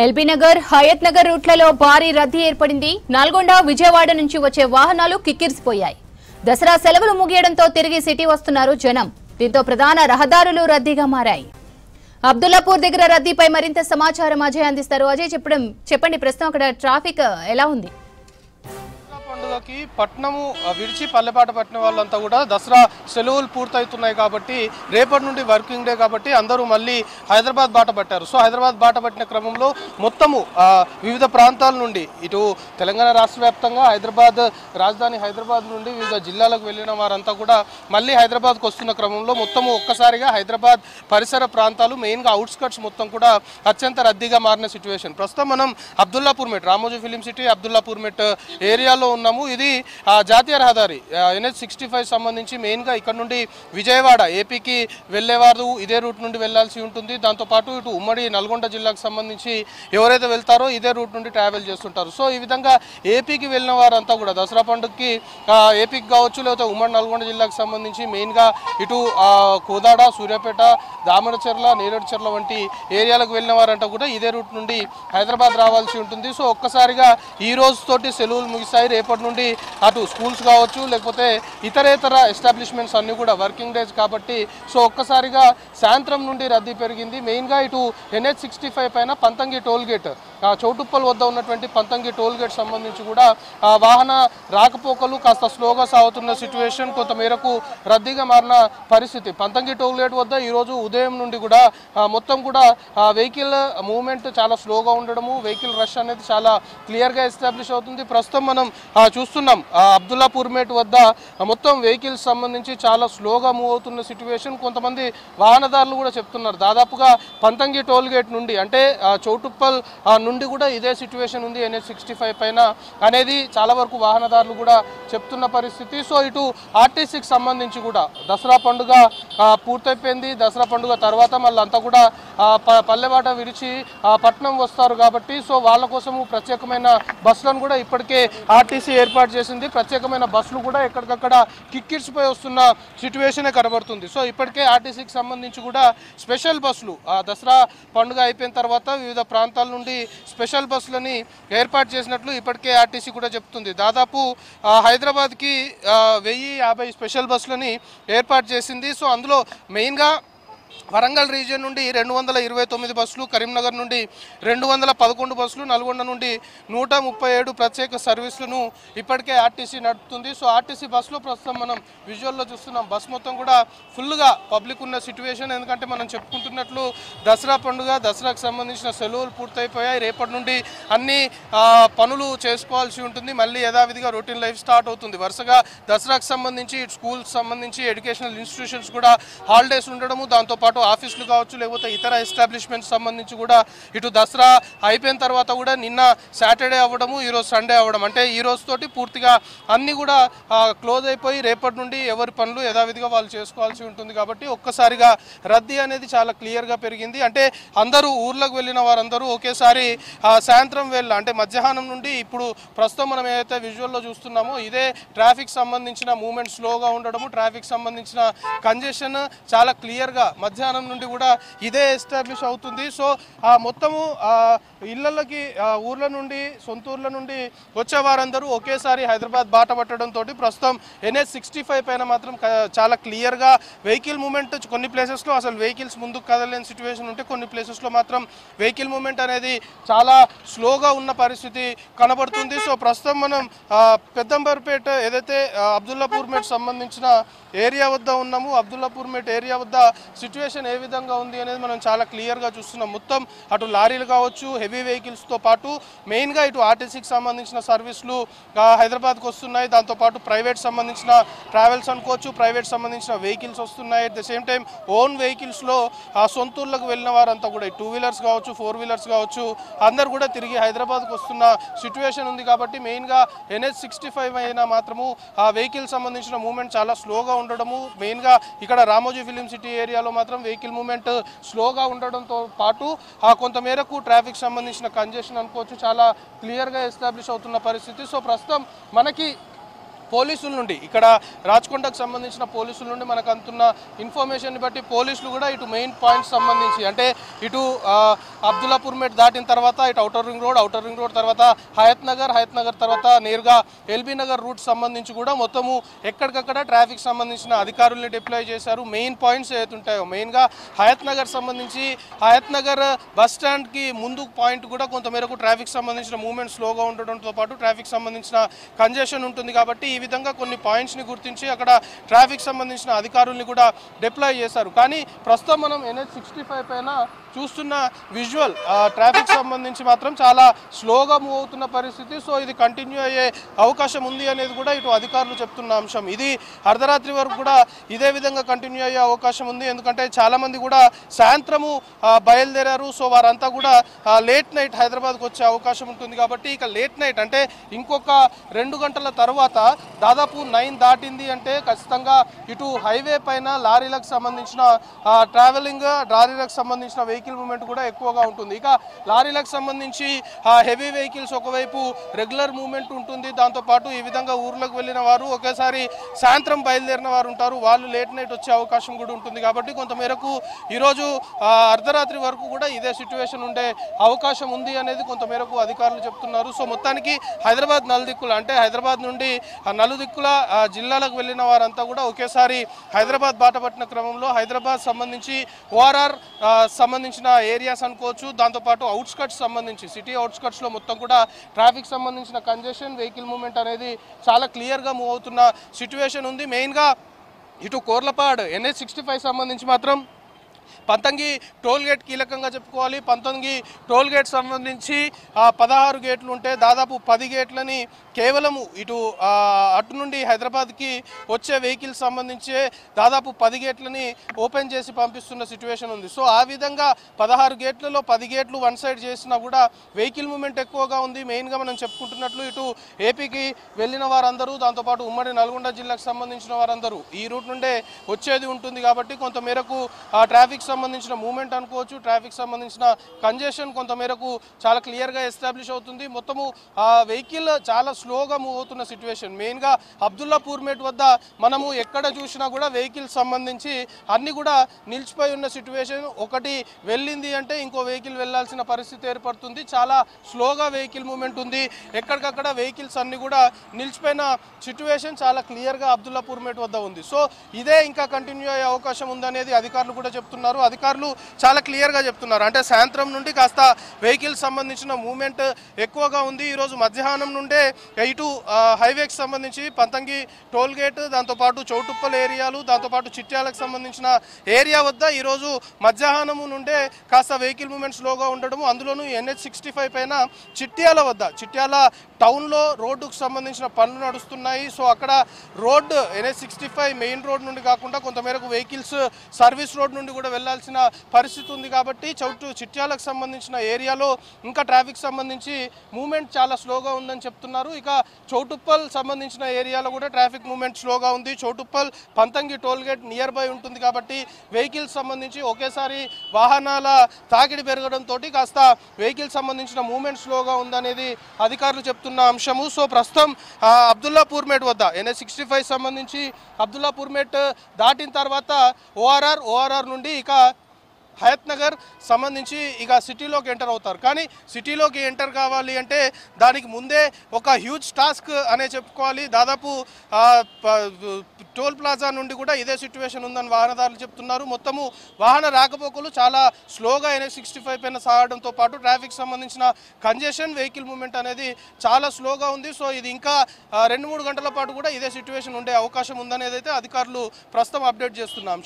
LB Nagar, Hayath Nagar రూట్లలో భారీ రద్దీ ఏర్పడింది. నల్గొండ, విజయవాడ నుంచి వచ్చే వాహనాలు కిక్కిరిసిపోయాయి. దసరా సెలవులు ముగియడంతో తిరిగి సిటీ వస్తున్నారు జనం. దీంతో ప్రధాన రహదారులు రద్దీగా మారాయి. అబ్దుల్లాపూర్ దగ్గర రద్దీపై మరింత సమాచారం అజయ్ అందిస్తారు. అజయ్, చెప్పండి ప్రస్తుతం అక్కడ ట్రాఫిక్ ఎలా ఉంది? పండుగకి పట్నము విడిచి పల్లెపాట పట్టిన వాళ్ళంతా కూడా దసరా సెలవులు పూర్తవుతున్నాయి కాబట్టి రేపటి నుండి వర్కింగ్ డే కాబట్టి అందరూ మళ్ళీ హైదరాబాద్ బాట పట్టారు. సో హైదరాబాద్ బాట పట్టిన క్రమంలో మొత్తము వివిధ ప్రాంతాల నుండి ఇటు తెలంగాణ రాష్ట్ర వ్యాప్తంగా హైదరాబాద్ రాజధాని హైదరాబాద్ నుండి వివిధ జిల్లాలకు వెళ్ళిన వారంతా కూడా మళ్ళీ హైదరాబాద్కు వస్తున్న క్రమంలో మొత్తము ఒక్కసారిగా హైదరాబాద్ పరిసర ప్రాంతాలు మెయిన్గా అవుట్స్కట్స్ మొత్తం కూడా అత్యంత రద్దీగా మారిన సిచ్యువేషన్. ప్రస్తుతం మనం అబ్దుల్లాపూర్ మెట్ రామోజీ ఫిలిం సిటీ అబ్దుల్లాపూర్ మెట్ ఏరియాలో ఉన్నాము. ఇది జాతీయ రహదారి NH65 సంబంధించి మెయిన్గా ఇక్కడ నుండి విజయవాడ ఏపీకి వెళ్ళేవారు ఇదే రూట్ నుండి వెళ్లాల్సి ఉంటుంది. దాంతోపాటు ఇటు ఉమ్మడి నల్గొండ జిల్లాకు సంబంధించి ఎవరైతే వెళ్తారో ఇదే రూట్ నుండి ట్రావెల్ చేస్తుంటారు. సో ఈ విధంగా ఏపీకి వెళ్ళిన వారంతా కూడా దసరా పండుగకి ఏపీకి కావచ్చు లేకపోతే ఉమ్మడి నల్గొండ జిల్లాకు సంబంధించి మెయిన్గా ఇటు కోదాడ, సూర్యాపేట, దామరచెర్ల, నేరేడుచెర్ల వంటి ఏరియాలకు వెళ్ళిన వారంతా కూడా ఇదే రూట్ నుండి హైదరాబాద్ రావాల్సి ఉంటుంది. సో ఒక్కసారిగా ఈ రోజుతోటి సెలవులు ముగిస్తాయి. రేపటి నుండి అటు స్కూల్స్ కావచ్చు లేకపోతే ఇతరేతర ఎస్టాబ్లిష్మెంట్స్ అన్నీ కూడా వర్కింగ్ డేస్ కాబట్టి సో ఒక్కసారిగా సాయంత్రం నుండి రద్దీ పెరిగింది. మెయిన్గా ఇటు NH65 పైన పంతంగి టోల్ గేట్ చౌటుప్పల్ వద్ద ఉన్నటువంటి పంతంగి టోల్ గేట్ సంబంధించి కూడా వాహన రాకపోకలు కాస్త స్లోగా సాగుతున్న సిచ్యువేషన్, కొంతమేరకు రద్దీగా మారిన పరిస్థితి. పంతంగి టోల్ గేట్ వద్ద ఈరోజు ఉదయం నుండి కూడా మొత్తం కూడా వెహికల్ మూవ్మెంట్ చాలా స్లోగా ఉండడము, వెహికల్ రష్ అనేది చాలా క్లియర్గా ఎస్టాబ్లిష్ అవుతుంది. ప్రస్తుతం మనం చూస్తున్నాం అబ్దుల్లాపూర్ మేట్ వద్ద మొత్తం వెహికల్స్ సంబంధించి చాలా స్లోగా మూవ్ అవుతున్న సిచ్యువేషన్. కొంతమంది వాహనదారులు కూడా చెప్తున్నారు దాదాపుగా పంతంగి టోల్ గేట్ నుండి అంటే చౌటుప్పల్ నుండి కూడా ఇదే సిచ్యువేషన్ ఉంది NH65 పైన అనేది చాలా వరకు వాహనదారులు కూడా చెప్తున్న పరిస్థితి. సో ఇటు ఆర్టీసీకి సంబంధించి కూడా దసరా పండుగ పూర్తయిపోయింది. దసరా పండుగ తర్వాత మళ్ళీ అంతా కూడా పల్లెబాట విడిచి పట్నం వస్తారు కాబట్టి సో వాళ్ళ కోసము ప్రత్యేకమైన బస్సులను కూడా ఇప్పటికే ఆర్టీసీ ఏర్పాటు చేసింది. ప్రత్యేకమైన బస్సులు కూడా ఎక్కడికక్కడ కిక్కిరిసిపోయి వస్తున్న సిచ్యువేషనే కనబడుతుంది. సో ఇప్పటికే ఆర్టీసీకి సంబంధించి కూడా స్పెషల్ బస్సులు దసరా పండుగ అయిపోయిన తర్వాత వివిధ ప్రాంతాల నుండి స్పెషల్ బస్సులని ఏర్పాటు చేసినట్లు ఇప్పటికే ఆర్టీసీ కూడా చెప్తుంది. దాదాపు హైదరాబాద్కి 1050 స్పెషల్ బస్సులని ఏర్పాటు చేసింది. సో అందులో మెయిన్గా వరంగల్ రీజియన్ నుండి 229 బస్సులు, కరీంనగర్ నుండి 211 బస్సులు, నల్గొండ నుండి 137 ప్రత్యేక సర్వీసులను ఇప్పటికే ఆర్టీసీ నడుపుతుంది. సో ఆర్టీసీ బస్సులో ప్రస్తుతం మనం విజువల్లో చూస్తున్నాం. బస్ మొత్తం కూడా ఫుల్గా పబ్లిక్ ఉన్న సిచ్యువేషన్. ఎందుకంటే మనం చెప్పుకుంటున్నట్లు దసరా పండుగ, దసరాకు సంబంధించిన సెలవులు పూర్తయిపోయాయి. రేపటి నుండి అన్ని పనులు చేసుకోవాల్సి ఉంటుంది. మళ్ళీ యథావిధిగా రొటీన్ లైఫ్ స్టార్ట్ అవుతుంది. వరుసగా దసరాకు సంబంధించి స్కూల్స్ సంబంధించి ఎడ్యుకేషనల్ ఇన్స్టిట్యూషన్స్ కూడా హాలిడేస్ ఉండడము, దాంతోపాటు ఆఫీసులు కావచ్చు లేకపోతే ఇతర ఎస్టాబ్లిష్మెంట్స్ సంబంధించి కూడా ఇటు దసరా అయిపోయిన తర్వాత కూడా నిన్న సాటర్డే అవ్వడము, ఈరోజు సండే అవ్వడం అంటే ఈ రోజుతోటి పూర్తిగా అన్నీ కూడా క్లోజ్ అయిపోయి రేపటి నుండి ఎవరి పనులు యథావిధిగా వాళ్ళు చేసుకోవాల్సి ఉంటుంది. కాబట్టి ఒక్కసారిగా రద్దీ అనేది చాలా క్లియర్గా పెరిగింది. అంటే అందరూ ఊర్లకు వెళ్ళిన వారందరూ ఒకేసారి సాయంత్రం వేళ అంటే మధ్యాహ్నం నుండి ఇప్పుడు ప్రస్తుతం మనం ఏదైతే విజువల్లో చూస్తున్నామో ఇదే ట్రాఫిక్ సంబంధించిన మూవ్మెంట్ స్లోగా ఉండడము, ట్రాఫిక్ సంబంధించిన కంజెషన్ చాలా క్లియర్గా మధ్యాహ్నం నుండి కూడా ఇదే ఎస్టాబ్లిష్ అవుతుంది. సో మొత్తము ఇళ్లకి ఊర్ల నుండి సొంత ఊర్ల నుండి వచ్చే వారందరూ ఒకేసారి హైదరాబాద్ బాట పట్టడంతో ప్రస్తుతం NH65 పైన మాత్రం చాలా క్లియర్గా వెహికల్ మూవ్మెంట్ కొన్ని ప్లేసెస్లో అసలు వెహికల్స్ ముందుకు కదలేని సిచ్యువేషన్ ఉంటే కొన్ని ప్లేసెస్లో మాత్రం వెహికల్ మూవ్మెంట్ అనేది చాలా స్లోగా ఉన్న పరిస్థితి కనబడుతుంది. సో ప్రస్తుతం మనం పెద్దంబర్పేట ఏదైతే అబ్దుల్లాపూర్ మేట్ సంబంధించిన ఏరియా వద్ద ఉన్నాము. అబ్దుల్లాపూర్ మేట్ ఏరియా వద్ద సిచ్యువేషన్ ఏ విధంగా ఉంది అనేది మనం చాలా క్లియర్గా చూస్తున్నాం. మొత్తం అటు లారీలు కావచ్చు, హెవీ వెహికల్స్తో పాటు మెయిన్గా ఇటు ఆర్టీసీకి సంబంధించిన సర్వీసులు హైదరాబాద్కి వస్తున్నాయి. దాంతోపాటు ప్రైవేట్ సంబంధించిన ట్రావెల్స్ అనుకోవచ్చు, ప్రైవేట్ సంబంధించిన వెహికల్స్ వస్తున్నాయి. At the same time own వెహికల్స్లో సొంతూర్లకు వెళ్ళిన వారంతా కూడా 2 వీలర్స్ కావచ్చు, 4 వీలర్స్ కావచ్చు అందరు కూడా తిరిగి హైదరాబాద్కి వస్తున్న సిచ్యువేషన్ ఉంది. కాబట్టి మెయిన్గా NH65 అయినా మాత్రము ఆ వెహికల్ సంబంధించిన మూవ్మెంట్ చాలా స్లోగా ఉండడము, మెయిన్గా ఇక్కడ రామోజీ ఫిలిం సిటీ ఏరియాలో మాత్రం వెహికల్ మూవ్మెంట్ స్లోగా ఉండడంతో పాటు కొంతమేరకు ట్రాఫిక్ సంబంధించిన కంజెషన్ అనుకోవచ్చు చాలా క్లియర్గా ఎస్టాబ్లిష్ అవుతున్న పరిస్థితి. సో ప్రస్తుతం మనకి పోలీసుల నుండి ఇక్కడ రాచకొండకు సంబంధించిన పోలీసుల నుండి మనకు అందుతున్న ఇన్ఫర్మేషన్ బట్టి పోలీసులు కూడా ఇటు మెయిన్ పాయింట్స్ సంబంధించి అంటే ఇటు అబ్దుల్లాపూర్ మేట్ దాటిన తర్వాత ఇటు ఔటర్ రింగ్ రోడ్ తర్వాత హయత్ నగర్ తర్వాత నేరుగా ఎల్బీ నగర్ రూట్ సంబంధించి కూడా మొత్తము ఎక్కడికక్కడ ట్రాఫిక్ సంబంధించిన అధికారుల్ని డిప్లాయ్ చేశారు. మెయిన్ పాయింట్స్ ఏదైతే ఉంటాయో మెయిన్గా హయత్ నగర్ సంబంధించి హయత్ నగర్ బస్ స్టాండ్కి ముందు పాయింట్ కూడా కొంతమేరకు ట్రాఫిక్ సంబంధించిన మూవ్మెంట్ స్లోగా ఉండడంతో పాటు ట్రాఫిక్ సంబంధించిన కంజెషన్ ఉంటుంది కాబట్టి ఈ విధంగా కొన్ని పాయింట్స్ని గుర్తించి అక్కడ ట్రాఫిక్ సంబంధించిన అధికారుల్ని కూడా డిప్లాయ్ చేశారు. కానీ ప్రస్తుతం మనం NH65 పైన చూస్తున్న విజువల్ ట్రాఫిక్ సంబంధించి మాత్రం చాలా స్లోగా మూవ్ అవుతున్న పరిస్థితి. సో ఇది కంటిన్యూ అయ్యే అవకాశం ఉంది అనేది కూడా ఇటు అధికారులు చెప్తున్న అంశం. ఇది అర్ధరాత్రి వరకు కూడా ఇదే విధంగా కంటిన్యూ అయ్యే అవకాశం ఉంది. ఎందుకంటే చాలామంది కూడా సాయంత్రము బయలుదేరారు. సో వారంతా కూడా లేట్ నైట్ హైదరాబాద్కు వచ్చే అవకాశం ఉంటుంది కాబట్టి ఇక లేట్ నైట్ అంటే ఇంకొక 2 గంటల తర్వాత దాదాపు 9 దాటింది అంటే ఖచ్చితంగా ఇటు హైవే పైన లారీలకు సంబంధించిన లారీలకు సంబంధించిన వెహికల్ మూవ్మెంట్ కూడా ఎక్కువగా ఉంటుంది. ఇక లారీలకు సంబంధించి హెవీ వెహికల్స్ ఒకవైపు రెగ్యులర్ మూవ్మెంట్ ఉంటుంది. దాంతోపాటు ఈ విధంగా ఊర్లకు వెళ్ళిన వారు ఒకేసారి సాయంత్రం బయలుదేరిన వారు ఉంటారు, వాళ్ళు లేట్ నైట్ వచ్చే అవకాశం కూడా ఉంటుంది. కాబట్టి కొంతమేరకు ఈరోజు అర్ధరాత్రి వరకు కూడా ఇదే సిచ్యువేషన్ ఉండే అవకాశం ఉంది అనేది కొంతమేరకు అధికారులు చెప్తున్నారు. సో మొత్తానికి హైదరాబాద్ నలుదిక్కుల అంటే హైదరాబాద్ నుండి నలుదిక్కుల జిల్లాలకు వెళ్ళిన వారంతా కూడా ఒకేసారి హైదరాబాద్ బాట పట్టిన క్రమంలో హైదరాబాద్ సంబంధించి ORR సంబంధించిన ఏరియాస్ అనుకోవచ్చు. దాంతోపాటు అవుట్స్కట్స్ సంబంధించి సిటీ అవుట్స్కట్స్లో మొత్తం కూడా ట్రాఫిక్ సంబంధించిన కంజెషన్ వెహికల్ మూవ్మెంట్ అనేది చాలా క్లియర్గా మూవ్ అవుతున్న సిచ్యువేషన్ ఉంది. మెయిన్గా ఇటు కోర్లపాడ్ NH65 సంబంధించి మాత్రం పంతంగి టోల్ గేట్ కీలకంగా చెప్పుకోవాలి. పంతంగి టోల్ గేట్ సంబంధించి 16 గేట్లు ఉంటే దాదాపు 10 గేట్లని కేవలము ఇటు అటు నుండి హైదరాబాద్కి వచ్చే వెహికల్స్ సంబంధించి దాదాపు 10 గేట్లని ఓపెన్ చేసి పంపిస్తున్న సిచ్యువేషన్ ఉంది. సో ఆ విధంగా 16 గేట్లలో 10 గేట్లు వన్ సైడ్ చేసినా కూడా వెహికల్ మూవ్మెంట్ ఎక్కువగా ఉంది. మెయిన్గా మనం చెప్పుకుంటున్నట్లు ఇటు ఏపీకి వెళ్ళిన వారందరూ దాంతోపాటు ఉమ్మడి నల్గొండ జిల్లాకు సంబంధించిన వారందరూ ఈ రూట్ నుండే వచ్చేది ఉంటుంది. కాబట్టి కొంతమేరకు ట్రాఫిక్ సంబంధించిన మూవ్మెంట్ అనుకోవచ్చు, ట్రాఫిక్ సంబంధించిన కంజెషన్ కొంతమేరకు చాలా క్లియర్గా ఎస్టాబ్లిష్ అవుతుంది. మొత్తము వెహికల్ చాలా స్లోగా మూవ్ అవుతున్న సిచ్యువేషన్. మెయిన్గా అబ్దుల్లాపూర్ మేట్ వద్ద మనము ఎక్కడ చూసినా కూడా వెహికల్ సంబంధించి అన్ని కూడా నిలిచిపోయి ఉన్న సిచ్యువేషన్. ఒకటి వెళ్ళింది అంటే ఇంకో వెహికల్ వెళ్లాల్సిన పరిస్థితి ఏర్పడుతుంది. చాలా స్లోగా వెహికల్ మూవ్మెంట్ ఉంది. ఎక్కడికక్కడ వెహికల్స్ అన్ని కూడా నిలిచిపోయిన సిచ్యువేషన్ చాలా క్లియర్గా అబ్దుల్లాపూర్ మేట్ వద్ద ఉంది. సో ఇదే ఇంకా కంటిన్యూ అయ్యే అవకాశం ఉందనేది అధికారులు కూడా చెప్తున్నారు. అధికారులు చాలా క్లియర్గా చెప్తున్నారు. అంటే సాయంత్రం నుండి కాస్త వెహికల్స్ సంబంధించిన మూవ్మెంట్ ఎక్కువగా ఉంది. ఈరోజు మధ్యాహ్నం నుండే ఇటు హైవేకి సంబంధించి పంతంగి టోల్ గేట్, దాంతోపాటు చౌటుప్పల్ ఏరియాలు, దాంతోపాటు చిట్యాలకు సంబంధించిన ఏరియా వద్ద ఈరోజు మధ్యాహ్నం నుండే కాస్త వెహికల్ మూవ్మెంట్ స్లోగా ఉండడము. అందులోనూ NH65 పైన చిట్యాల టౌన్లో రోడ్డుకు సంబంధించిన పనులు నడుస్తున్నాయి. సో అక్కడ రోడ్డు NH65 మెయిన్ రోడ్ నుండి కాకుండా కొంతమేరకు వెహికల్స్ సర్వీస్ రోడ్ నుండి కూడా వెళ్లాల్సిన పరిస్థితి ఉంది. కాబట్టి చిట్యాలకు సంబంధించిన ఏరియాలో ఇంకా ట్రాఫిక్ సంబంధించి మూవ్మెంట్ చాలా స్లోగా ఉందని చెప్తున్నారు. ఇక చౌటుప్పల్ సంబంధించిన ఏరియాలో కూడా ట్రాఫిక్ మూవ్మెంట్ స్లోగా ఉంది. Choutuppal Panthangi toll gate near by ఉంటుంది కాబట్టి వెహికల్స్ సంబంధించి ఒకేసారి వాహనాల తాకిడి పెరగడంతో కాస్త వెహికల్ సంబంధించిన మూవ్మెంట్ స్లోగా ఉందనేది అధికారులు చెప్తున్న అంశము. సో ప్రస్తుతం అబ్దుల్లాపూర్ మేట్ వద్ద NH65 సంబంధించి అబ్దుల్లాపూర్ మేట్ దాటిన తర్వాత ORR నుండి ఇక హయత్ నగర్ సంబంధించి ఇక సిటీలోకి ఎంటర్ అవుతారు. కానీ సిటీలోకి ఎంటర్ కావాలి అంటే దానికి ముందే ఒక హ్యూజ్ టాస్క్ అనే చెప్పుకోవాలి. దాదాపు టోల్ ప్లాజా నుండి కూడా ఇదే సిచ్యువేషన్ ఉందని వాహనదారులు చెప్తున్నారు. మొత్తము వాహన రాకపోకలు చాలా స్లోగా NH65 పైన సాగడంతో పాటు ట్రాఫిక్ సంబంధించిన కంజెషన్ వెహికల్ మూవ్మెంట్ అనేది చాలా స్లోగా ఉంది. సో ఇది ఇంకా 2-3 గంటల పాటు కూడా ఇదే సిచ్యువేషన్ ఉండే అవకాశం ఉందనేది అయితే అధికారులు ప్రస్తుతం అప్డేట్ చేస్తున్నాం.